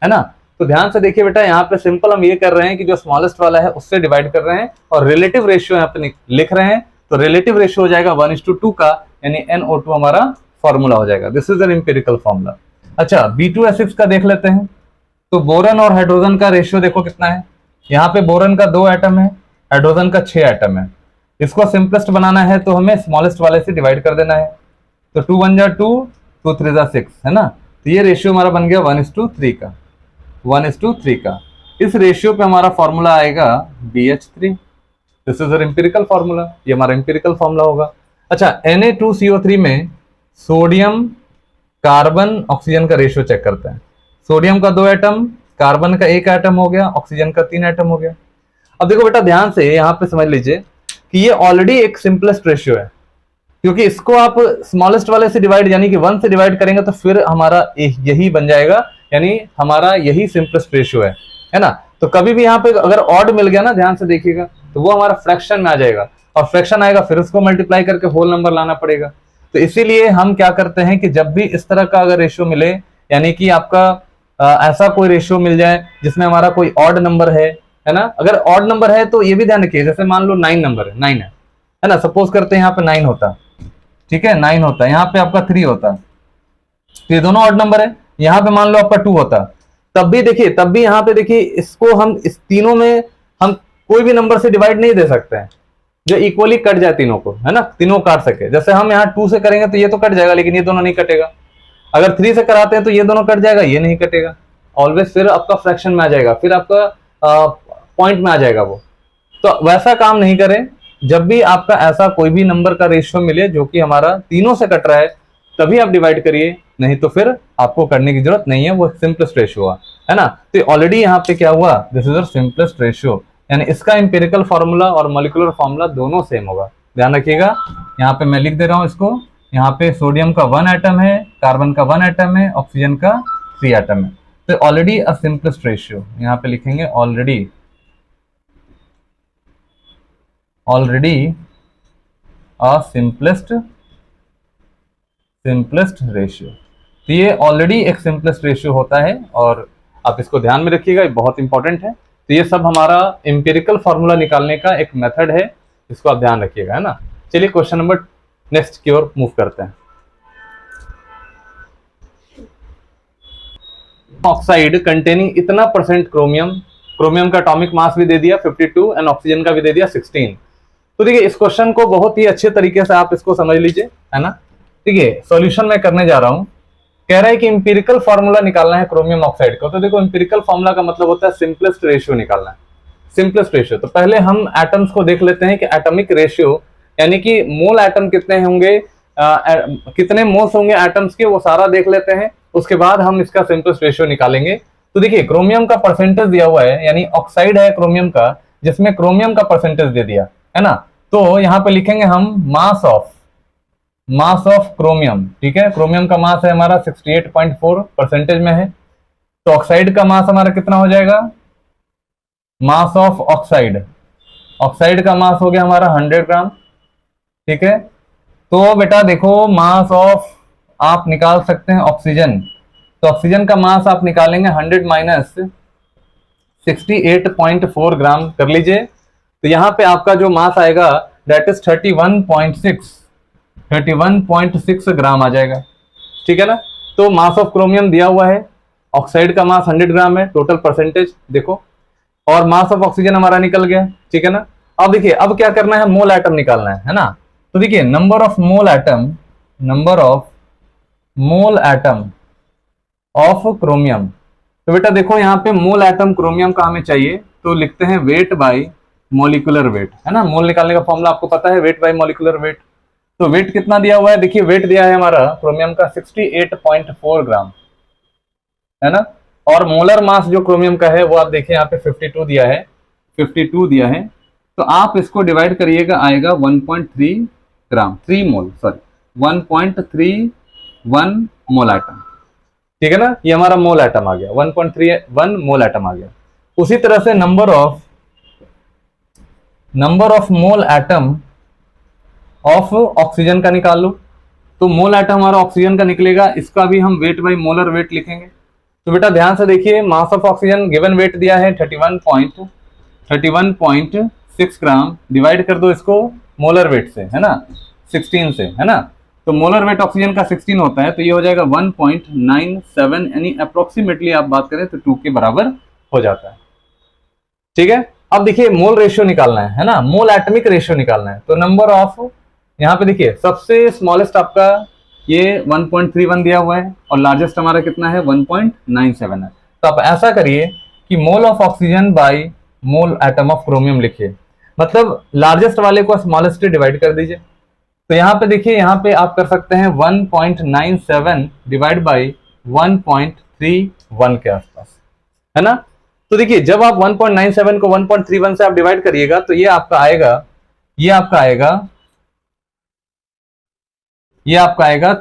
है ना। तो ध्यान से देखिए बेटा, यहाँ पे सिंपल हम ये कर रहे हैं कि जो स्मॉलेस्ट वाला है उससे डिवाइड कर रहे हैं और रिलेटिव रेशियो यहाँ पे लिख रहे हैं। तो रिलेटिव रेशियो हो जाएगा 1:2 का, यानी NO2 हमारा फॉर्मूला हो जाएगा। This is an empirical formula. अच्छा B2H6 का देख लेते हैं। तो बोरन और हाइड्रोजन का रेशियो देखो कितना है, यहाँ पे बोरन का 2 एटम है, हाइड्रोजन का 6 एटम है। इसको सिंपलेस्ट बनाना है तो हमें स्मॉलेस्ट वाले से डिवाइड कर देना है। तो 2 1 जा 2, 2 3 जा 6, है ना। तो ये रेशियो हमारा बन गया 1:3 का, 1:3 का। इस रेशियो पे हमारा फॉर्मूला आएगा BH3। This is empirical formula, ये हमारा इंपेरिकल फॉर्मूला होगा। अच्छा Na2CO3 में सोडियम कार्बन ऑक्सीजन का रेशियो चेक करते हैं। सोडियम का 2 एटम, कार्बन का 1 एटम हो गया, ऑक्सीजन का 3 एटम हो गया। अब देखो बेटा ध्यान से यहाँ पे समझ लीजिए कि ये ऑलरेडी एक सिंपलेस्ट रेशियो है, क्योंकि इसको आप स्मॉलेस्ट वाले से डिवाइड यानी कि 1 से डिवाइड करेंगे तो फिर हमारा यही बन जाएगा, यानी हमारा यही सिंपलेस्ट रेशियो है ना। तो कभी भी यहाँ पे अगर ऑड मिल गया ना, ध्यान से देखिएगा, तो वो हमारा फ्रैक्शन में आ जाएगा और फ्रैक्शन आएगा फिर उसको मल्टीप्लाई करके होल नंबर लाना पड़ेगा। तो इसीलिए हम क्या करते हैं कि जब भी इस तरह का अगर रेशियो मिले, यानी कि आपका ऐसा कोई रेशियो मिल जाए जिसमें हमारा कोई ऑड नंबर है ना। अगर ऑड नंबर है तो ये भी ध्यान रखिए, जैसे मान लो 9 नंबर है, 9 है ना, सपोज करते हैं यहाँ पे 9 होता, ठीक है, 9 होता है, यहाँ पे आपका 3 होता, तो ये दोनों ऑड नंबर है। यहाँ पे मान लो आपका 2 होता, तब भी देखिए, तब भी यहाँ पे देखिए, इसको हम इस तीनों में हम कोई भी नंबर से डिवाइड नहीं दे सकते हैं जो इक्वली कट जाए तीनों को, है ना, तीनों काट सके। जैसे हम यहाँ 2 से करेंगे तो ये तो कट जाएगा, लेकिन ये दोनों नहीं कटेगा। अगर 3 से कराते हैं तो ये दोनों कट जाएगा, ये नहीं कटेगा। ऑलवेज फिर आपका फ्रैक्शन में आ जाएगा, फिर आपका पॉइंट में आ जाएगा वो। तो वैसा काम नहीं करें। जब भी आपका ऐसा कोई भी नंबर का रेशियो मिले जो कि हमारा तीनों से कट रहा है, तभी आप डिवाइड करिए, नहीं तो फिर आपको करने की जरूरत नहीं है, वो सिंपलेस्ट रेशियो हुआ, है ना। तो ऑलरेडी यहाँ पे क्या हुआ, दिस इज सिंपलेस्ट रेशियो, यानी इसका इंपेरिकल फॉर्मूला और मॉलिक्यूलर फॉर्मूला दोनों सेम होगा। ध्यान रखिएगा, यहाँ पे मैं लिख दे रहा हूँ इसको। यहाँ पे सोडियम का 1 एटम है, कार्बन का 1 एटम है, ऑक्सीजन का 3 एटम है। तो ऑलरेडी अ सिंपलेस्ट रेशियो, यहाँ पे लिखेंगे ऑलरेडी अ सिंपलेस्ट रेशियो। तो ये ऑलरेडी एक सिंपलेस्ट रेशियो होता है, और आप इसको ध्यान में रखिएगा, ये बहुत इंपॉर्टेंट है। तो ये सब हमारा एम्पिरिकल फॉर्मूला निकालने का एक मेथड है, इसको आप ध्यान रखिएगा, है ना। चलिए क्वेश्चन नंबर नेक्स्ट की ओर मूव करते हैं। ऑक्साइड कंटेनिंग इतना परसेंट क्रोमियम, क्रोमियम का एटॉमिक मास भी दे दिया 52 एंड ऑक्सीजन का भी दे दिया 16। तो देखिए इस क्वेश्चन को बहुत ही अच्छे तरीके से आप इसको समझ लीजिए, है ना। देखिए सॉल्यूशन मैं करने जा रहा हूं। कह रहा है कि इंपिरिकल फॉर्मूला निकालना है क्रोमियम ऑक्साइड का। तो देखो इंपिरिकल फॉर्मूला का मतलब होता है सिंपलेस्ट रेशियो निकालना है, सिंपलेस्ट रेशियो। तो पहले हम एटम्स को देख लेते हैं कि एटॉमिक रेशियो यानी कि मोल एटम कितने होंगे, कितने मोल्स होंगे एटम्स के, वो सारा देख लेते हैं। उसके बाद हम इसका सिंपलेस्ट रेशियो निकालेंगे। तो देखिए क्रोमियम का परसेंटेज दिया हुआ है, यानी ऑक्साइड है क्रोमियम का, जिसमें क्रोमियम का परसेंटेज दे दिया है ना। तो यहाँ पे लिखेंगे हम मास ऑफ क्रोमियम। ठीक है, क्रोमियम का मास है हमारा 68.4 परसेंटेज में है। तो ऑक्साइड का मास हमारा कितना हो जाएगा, मास ऑफ ऑक्साइड का मास हो गया हमारा 100 ग्राम। ठीक है, तो बेटा देखो मास ऑफ आप निकाल सकते हैं ऑक्सीजन। तो ऑक्सीजन का मास आप निकालेंगे 100 माइनस 68.4 ग्राम कर लीजिए। तो यहाँ पे आपका जो मास आएगा दैट इज 31.6 ग्राम आ जाएगा। ठीक है ना। तो मास ऑफ क्रोमियम दिया हुआ है, ऑक्साइड का मास 100 ग्राम है, टोटल परसेंटेज देखो, और मास ऑफ ऑक्सीजन हमारा निकल गया। ठीक है ना। अब देखिए अब क्या करना है, मोल एटम निकालना है ना। तो देखिए number of mole atom of chromium. तो बेटा देखो यहाँ पे मोल एटम क्रोमियम का हमें चाहिए, तो लिखते हैं वेट बाय मॉलिक्यूलर वेट, है ना। मोल निकालने का फॉर्मूला आपको पता है, वेट बाय मॉलिक्यूलर वेट। तो वेट कितना दिया हुआ है, देखिए वेट दिया है हमारा क्रोमियम का 68.4 ग्राम, है ना। और मोलर मास जो क्रोमियम का है वो आप देखिए यहाँ पे 52 दिया है, 52 दिया है। तो आप इसको डिवाइड करिएगा, आएगा 1.3 ग्राम, 1.31 मोल एटम। ठीक है ना, ये हमारा मोल एटम आ गया, 1.31 मोल एटम आ गया। उसी तरह से number of mole atom of oxygen का निकाल लो। तो मोल एटम हमारा ऑक्सीजन का निकलेगा, इसका भी हम वेट बाय मोलर वेट लिखेंगे। तो बेटा ध्यान से देखिए, mass of oxygen given weight दिया है 31.6 ग्राम, डिवाइड कर दो इसको मोलर वेट से, है ना, 16 से, है ना। तो मोलर वेट ऑक्सीजन का 16 होता है, तो ये हो जाएगा 1.97, यानी अप्रोक्सीमेटली आप बात करें तो 2 के बराबर हो जाता है। ठीक है, अब देखिए मोल रेशियो निकालना है ना, मोल एटमिक रेशियो निकालना है। तो नंबर ऑफ, यहाँ पे देखिए सबसे स्मॉलेस्ट आपका ये 1.31 दिया हुआ है, और लार्जेस्ट हमारा कितना है 1.97 है। तो आप ऐसा करिए कि mole of oxygen by mole atom of chromium लिखिए, मतलब लार्जेस्ट वाले को स्मॉलेस्ट से डिवाइड कर दीजिए। तो यहाँ पे देखिए, यहाँ पे आप कर सकते हैं 1.97 डिवाइड बाई 1.31 के आसपास, है ना। तो देखिए जब आप 1.97 को 1.31 से आप डिवाइड करिएगा तो ये आपका आएगा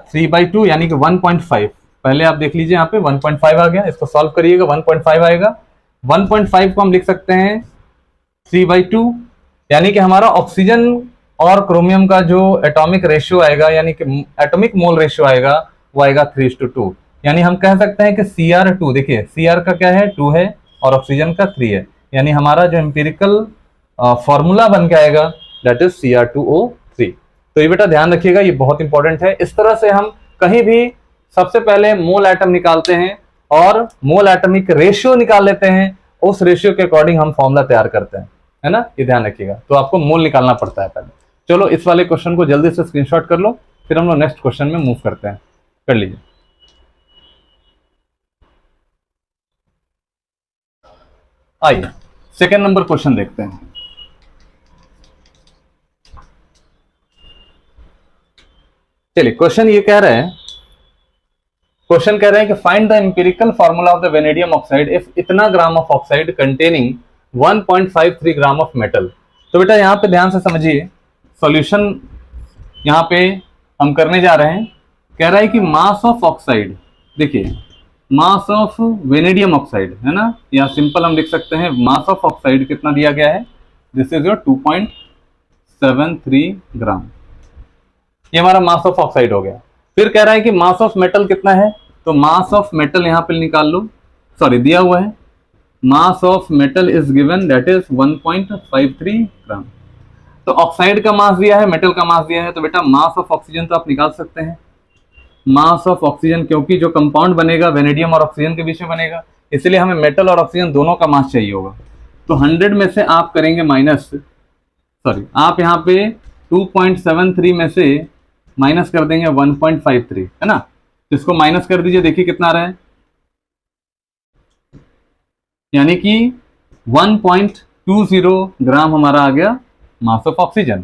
3/2, यानी कि 1.5। पहले आप देख लीजिए यहाँ पे 1.5 आ गया, इसको सॉल्व करिएगा 1.5 आएगा। 1.5 को हम लिख सकते हैं 3/2, यानी कि हमारा ऑक्सीजन और क्रोमियम का जो एटॉमिक रेशियो आएगा, यानी कि एटॉमिक मोल रेशियो आएगा, वो आएगा 3:2। यानी हम कह सकते हैं कि Cr2, देखिए Cr का क्या है 2 है और ऑक्सीजन का 3 है, यानी हमारा जो एम्पिरिकल फॉर्मूला बन के आएगा दैट इज Cr2O3। तो ये बेटा ध्यान रखिएगा, ये बहुत इंपॉर्टेंट है। इस तरह से हम कहीं भी सबसे पहले मोल एटम निकालते हैं और मोल एटमिक रेशियो निकाल लेते हैं, उस रेशियो के अकॉर्डिंग हम फॉर्मूला तैयार करते हैं, है ना, ये ध्यान रखिएगा। तो आपको मोल निकालना पड़ता है पहले। चलो इस वाले क्वेश्चन को जल्दी से स्क्रीनशॉट कर लो, फिर हम लोग नेक्स्ट क्वेश्चन में मूव करते हैं। कर लीजिए। आइए सेकेंड नंबर क्वेश्चन देखते हैं। चलिए क्वेश्चन ये कह रहे हैं, क्वेश्चन कह रहे हैं कि find the empirical formula of the vanadium oxide if इतना gram of oxide containing 1.53 gram of metal. तो बेटा यहाँ पे ध्यान से समझिए, सॉल्यूशन यहाँ पे हम करने जा रहे हैं। कह रहा है कि मास ऑफ ऑक्साइड, देखिए मास ऑफ वेनेडियम ऑक्साइड है ना, या सिंपल हम लिख सकते हैं मास ऑफ ऑक्साइड कितना दिया गया है, दिस इज योर 2.73 ग्राम। ये हमारा मास ऑफ ऑक्साइड हो गया। फिर कह रहा है कि मास ऑफ मेटल कितना है, तो मास ऑफ मेटल यहां पे निकाल लो, सॉरी दिया हुआ है, mass of metal is given that is 1.53 ग्राम। तो ऑक्साइड का मास दिया है, मेटल का मास दिया है, तो बेटा मास ऑफ ऑक्सीजन तो आप निकाल सकते हैं, मास ऑफ ऑक्सीजन, क्योंकि जो कंपाउंड बनेगा वेनेडियम और ऑक्सीजन के बीच में बनेगा, इसलिए हमें मेटल और ऑक्सीजन दोनों का मास चाहिए होगा। तो 100 में से आप करेंगे माइनस, सॉरी आप यहाँ पे 2.73 में से माइनस कर देंगे 1.53, है ना। तो इसको माइनस कर दीजिए, देखिए कितना आ रहा है, यानी कि 1.20 ग्राम हमारा आ गया मास ऑफ ऑक्सीजन।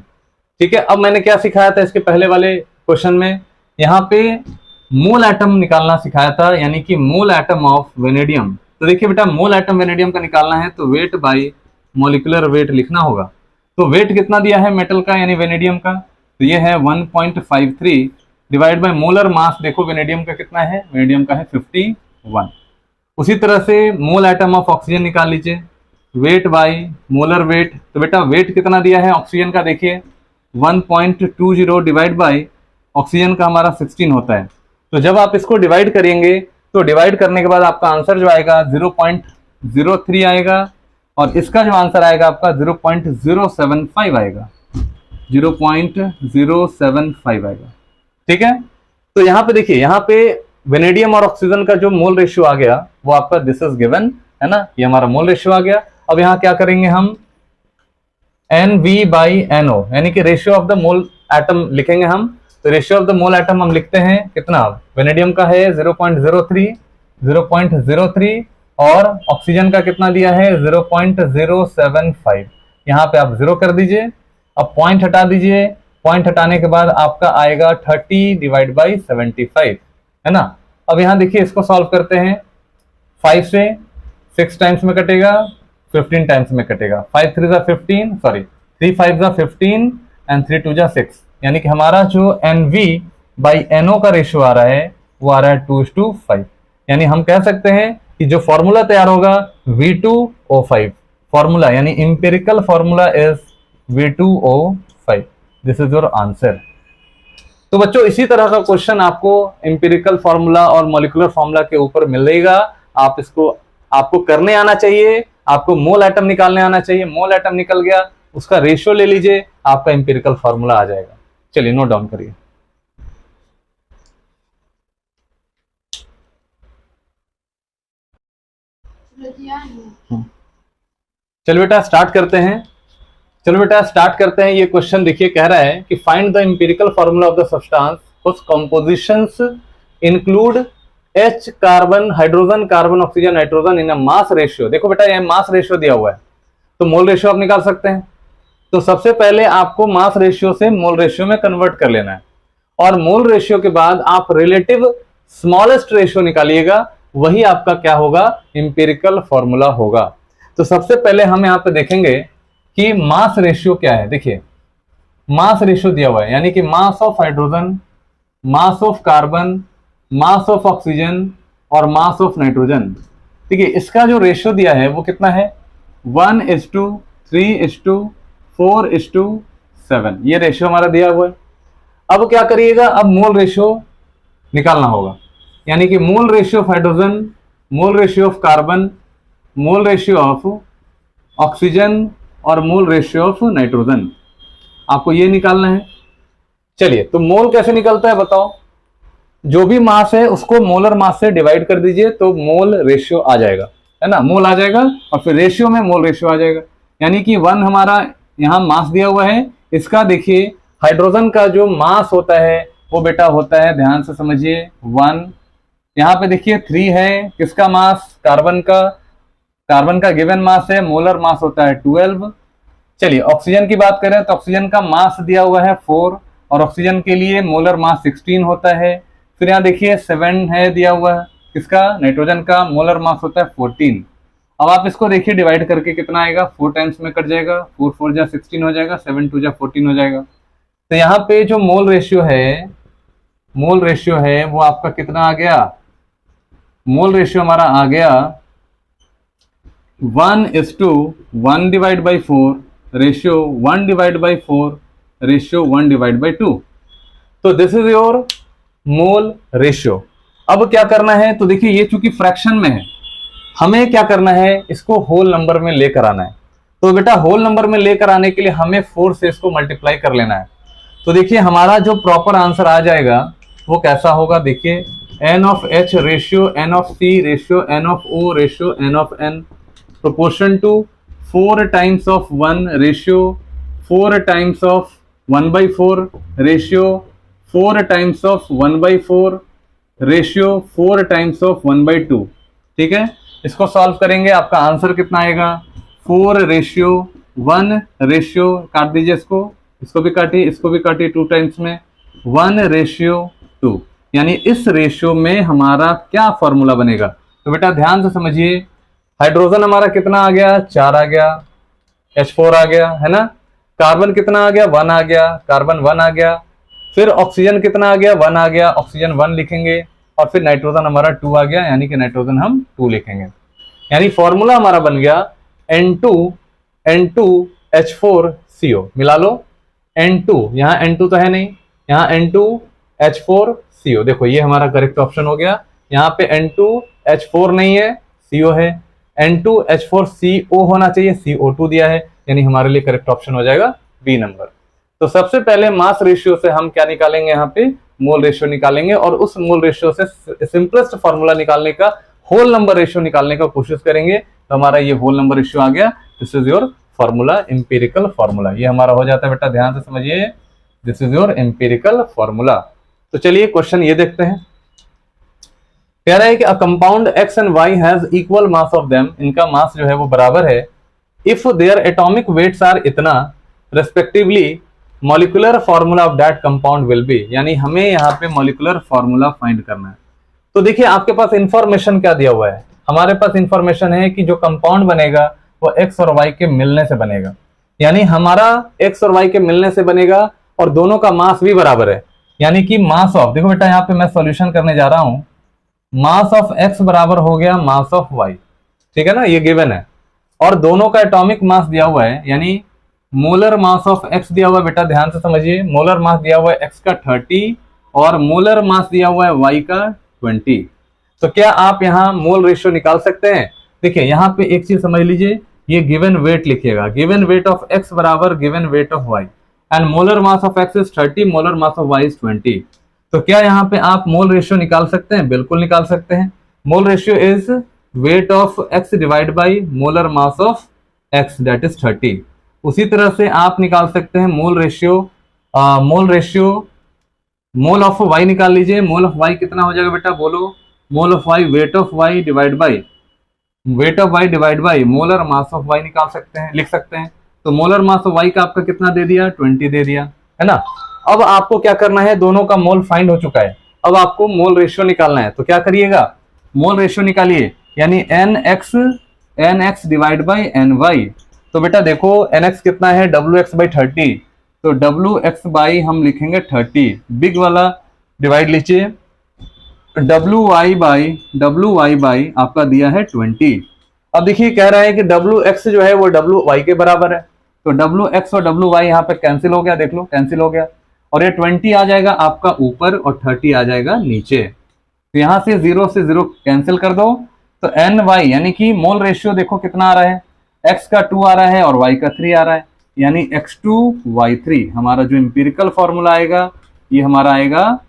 ठीक है, अब मैंने क्या सिखाया था इसके पहले वाले क्वेश्चन में, यहाँ पे मोल एटम निकालना सिखाया था, यानी कि मोल एटम ऑफ वेनेडियम। तो देखिए बेटा मोल एटम वेनेडियम का निकालना है तो वेट बाय मोलिकुलर वेट लिखना होगा। तो वेट कितना दिया है मेटल का यानी वेनेडियम का, तो ये है 1.53 डिवाइड बाय मोलर मास, देखो वेनेडियम का कितना है, वेनेडियम का है 51। उसी तरह से मोल एटम ऑफ ऑक्सीजन निकाल लीजिए, वेट बाय मोलर वेट। तो बेटा वेट कितना दिया है ऑक्सीजन का, देखिए 1.20 डिवाइड बाय ऑक्सीजन का हमारा 16 होता है। तो जब आप इसको डिवाइड करेंगे तो डिवाइड करने के बाद आपका आंसर जो आएगा 0.03 आएगा, और इसका जो आंसर आएगा आपका 0.075 आएगा, 0.075 आएगा। ठीक है, तो यहाँ पे देखिए, यहाँ पे वेनेडियम और ऑक्सीजन का जो मोल रेशियो आ गया वो आपका दिस इज गिवन, है ना, ये हमारा मोल रेशियो आ गया। अब यहाँ क्या करेंगे हम, NV/NO यानी कि ratio of the mole atom लिखेंगे हम। तो ratio of the mole atom हम लिखते हैं कितना, वेनेडियम का है 0.03 और ऑक्सीजन का कितना दिया है 0.075। यहाँ पे आप 0 कर दीजिए, अब पॉइंट हटा दीजिए, पॉइंट हटाने के बाद आपका आएगा 30 डिवाइड बाई 75, है ना। अब यहाँ देखिए इसको सॉल्व करते हैं, 5 से 6 टाइम्स में कटेगा, 15 टाइम्स में कटेगा, 5 3 जा 15, सॉरी 3 5 जा 15 एंड 3 2 जा 6, यानी कि हमारा जो NV/NO का रेशियो आ रहा है वो आ रहा है 2:5। यानी हम कह सकते हैं कि जो फॉर्मूला तैयार होगा V2O5 फॉर्मूला, यानी empirical formula is V2O5। This is your answer. तो बच्चों इसी तरह का क्वेश्चन आपको इंपेरिकल फॉर्मूला और मॉलिक्यूलर फॉर्मूला के ऊपर मिलेगा। आप इसको आपको करने आना चाहिए, आपको मोल एटम निकालने आना चाहिए। मोल एटम निकल गया, उसका रेशियो ले लीजिए, आपका इंपेरिकल फॉर्मूला आ जाएगा। चलिए नोट डाउन करिए। चलो बेटा स्टार्ट करते हैं, ये क्वेश्चन देखिए कह रहा है कि find the empirical formula of the substance whose compositions include H carbon, hydrogen, carbon, oxygen, nitrogen in a mass ratio. देखो बेटा ये मास रेशियो दिया हुआ है, तो मोल रेशियो आप निकाल सकते हैं। तो सबसे पहले आपको मास रेशियो से मोल रेशियो में कन्वर्ट कर लेना है, और मोल रेशियो के बाद आप रिलेटिव स्मॉलेस्ट रेशियो निकालिएगा, वही आपका क्या होगा, इंपेरिकल फॉर्मूला होगा। तो सबसे पहले हम यहाँ पे देखेंगे कि मास रेशियो क्या है। देखिए मास रेशियो दिया हुआ है, यानी कि mass of hydrogen, mass of carbon, mass of oxygen और मास ऑफ नाइट्रोजन। ठीक है, इसका जो रेशियो दिया है वो कितना है, 1:3:4:7, ये रेशियो हमारा दिया हुआ है। अब क्या करिएगा, अब मोल रेशियो निकालना होगा, यानी कि mole ratio of hydrogen, mole ratio of carbon, mole ratio of oxygen और मोल रेशियो ऑफ नाइट्रोजन, आपको ये निकालना है। चलिए तो मोल कैसे निकलता है बताओ, जो भी मास है उसको मोलर मास से डिवाइड कर दीजिए तो मोल रेशियो आ जाएगा, है ना, मोल आ जाएगा और फिर रेशियो में मोल रेशियो आ जाएगा। यानी कि 1 हमारा यहाँ मास दिया हुआ है। इसका देखिए हाइड्रोजन का जो मास होता है वो बेटा होता है, ध्यान से समझिए, 1। यहाँ पे देखिए 3 है, किसका मास, कार्बन का। कार्बन का गिवन मास है, मोलर मास होता है 12। चलिए ऑक्सीजन की बात करें तो ऑक्सीजन का मास दिया हुआ है 4 और ऑक्सीजन के लिए मोलर मास 16 होता है। फिर यहाँ देखिए 7 है दिया हुआ है, किसका, नाइट्रोजन का, मोलर मास होता है 14। अब आप इसको देखिए डिवाइड करके कितना आएगा, 4 टाइम्स में कट जाएगा, 4 4 जा 16 हो जाएगा, 7 2 जा 14 हो जाएगा। तो यहाँ पे जो मोल रेशियो है वो आपका कितना आ गया, मोल रेशियो हमारा आ गया 1:1 divide by 4 ratio 1 divide by 4 ratio 1 divide by 2। तो this is your mole ratio. अब क्या करना है, तो देखिए ये चूंकि फ्रैक्शन में है, हमें क्या करना है, इसको होल नंबर में लेकर आना है। तो बेटा होल नंबर में लेकर आने के लिए हमें 4 से इसको मल्टीप्लाई कर लेना है। तो देखिए हमारा जो प्रॉपर आंसर आ जाएगा वो कैसा होगा, देखिए n of h ratio n of c ratio n of o ratio n of n proportion to 4 times of 1 ratio 4 times of 1/4 ratio 4 times of 1/4 ratio 4 times of 1/2। ठीक है, इसको सॉल्व करेंगे, आपका आंसर कितना आएगा, 4 रेशियो 1 रेशियो, काट दीजिए इसको भी काटिए, इसको भी काटिए 2 टाइम्स में, 1 रेशियो 2। यानी इस रेशियो में हमारा क्या फॉर्मूला बनेगा। तो बेटा ध्यान से समझिए, हाइड्रोजन हमारा कितना आ गया, 4 आ गया, H4 आ गया, है ना। कार्बन कितना आ गया, 1 आ गया, कार्बन 1 आ गया। फिर ऑक्सीजन कितना आ गया, 1 आ गया, ऑक्सीजन 1 लिखेंगे। और फिर नाइट्रोजन हमारा 2 आ गया, यानी कि नाइट्रोजन हम 2 लिखेंगे। यानी फॉर्मूला हमारा बन गया N2H4CO। मिला लो, N2, यहाँ N2 तो है नहीं, यहाँ N2H4CO। देखो ये हमारा करेक्ट ऑप्शन हो गया। यहाँ पे N2H4 नहीं है, CO है, N2H4CO होना चाहिए, CO2 दिया है, यानी हमारे लिए करेक्ट ऑप्शन हो जाएगा बी नंबर। तो सबसे पहले मास रेशियो से हम क्या निकालेंगे, यहाँ पे मोल रेशियो निकालेंगे, और उस मोल रेशियो से सिंपलेस्ट फॉर्मूला निकालने का, होल नंबर रेशियो निकालने का कोशिश करेंगे। तो हमारा ये होल नंबर रेशियो आ गया। This is your formula, empirical formula. ये हमारा हो जाता है बेटा, ध्यान से समझिए, this is your empirical formula. तो चलिए क्वेश्चन ये देखते हैं। कह रहा है कि a compound x and y has equal mass of them, इनका मास जो है वो बराबर है, if their atomic weights are इतना respectively, molecular formula of that compound will be. यानी हमें यहाँ पे मॉलिक्यूलर फॉर्मूला फाइंड करना है। तो देखिए आपके पास इंफॉर्मेशन क्या दिया हुआ है, हमारे पास इंफॉर्मेशन है कि जो कंपाउंड बनेगा वो x और y के मिलने से बनेगा। यानी हमारा x और y के मिलने से बनेगा, और दोनों का मास भी बराबर है। यानी कि मास ऑफ, देखो बेटा यहाँ पे मैं सॉल्यूशन करने जा रहा हूं, मास ऑफ x बराबर हो गया मास ऑफ y। ठीक है ना, ये गिवन है। और दोनों का एटॉमिक मास दिया हुआ है, यानी मोलर मास ऑफ x दिया हुआ है, बेटा ध्यान से समझिए, मोलर मास दिया हुआ है x का 30 और मोलर मास दिया हुआ है y का 20। तो क्या आप यहाँ मोल रेशियो निकाल सकते हैं। देखिए यहाँ पे एक चीज समझ लीजिए, ये गिवन वेट लिखिएगा, गिवन वेट ऑफ x बराबर given weight of y, and molar mass of x is 30, molar mass of y is 20। तो क्या यहाँ पे आप मोल रेशियो निकाल सकते हैं, बिल्कुल निकाल सकते हैं। Mole ratio is weight of x divide by molar mass of x, that is 30। उसी तरह से आप निकाल सकते हैं मोल ऑफ y निकाल लीजिए। मोल ऑफ y कितना हो जाएगा बेटा, बोलो, mole of y weight of y divide by molar mass of y निकाल सकते हैं, लिख सकते हैं। तो मोलर मास ऑफ y का आपका कितना दे दिया, 20 दे दिया, है ना। अब आपको क्या करना है, दोनों का मोल फाइंड हो चुका है, अब आपको मोल रेशियो निकालना है। तो क्या करिएगा, मोल रेशियो निकालिए, यानी nx डिवाइड बाई ny। तो बेटा देखो nx कितना है, wx बाई 30, तो wx बाई हम लिखेंगे 30, बिग वाला डिवाइड लीजिए, wy बाई आपका दिया है 20। अब देखिए कह रहा है कि wx जो है वो wy के बराबर है, तो wx और wy यहाँ पे कैंसिल हो गया, देख लो कैंसिल हो गया, और ये 20 आ जाएगा आपका ऊपर और 30 आ जाएगा नीचे। तो यहाँ से 0 से 0 कैंसिल कर दो, तो ny यानी कि मोल रेशियो देखो कितना आ रहा है, x का 2 आ रहा है और y का 3 आ रहा है, यानी x2y3। हमारा जो एम्पिरिकल फॉर्मूला आएगा ये हमारा आएगा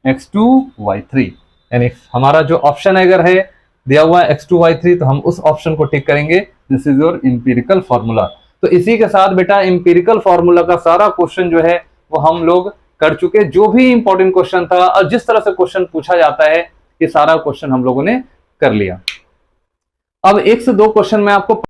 x2y3। यानी हमारा जो ऑप्शन अगर है दिया हुआ है x2y3, तो हम उस ऑप्शन को टिक करेंगे। This is your empirical formula. तो इसी के साथ बेटा इंपीरिकल फॉर्मूला का सारा क्वेश्चन जो है वो हम लोग कर चुके। जो भी इंपॉर्टेंट क्वेश्चन था और जिस तरह से क्वेश्चन पूछा जाता है ये सारा क्वेश्चन हम लोगों ने कर लिया। अब एक से दो क्वेश्चन मैं आपको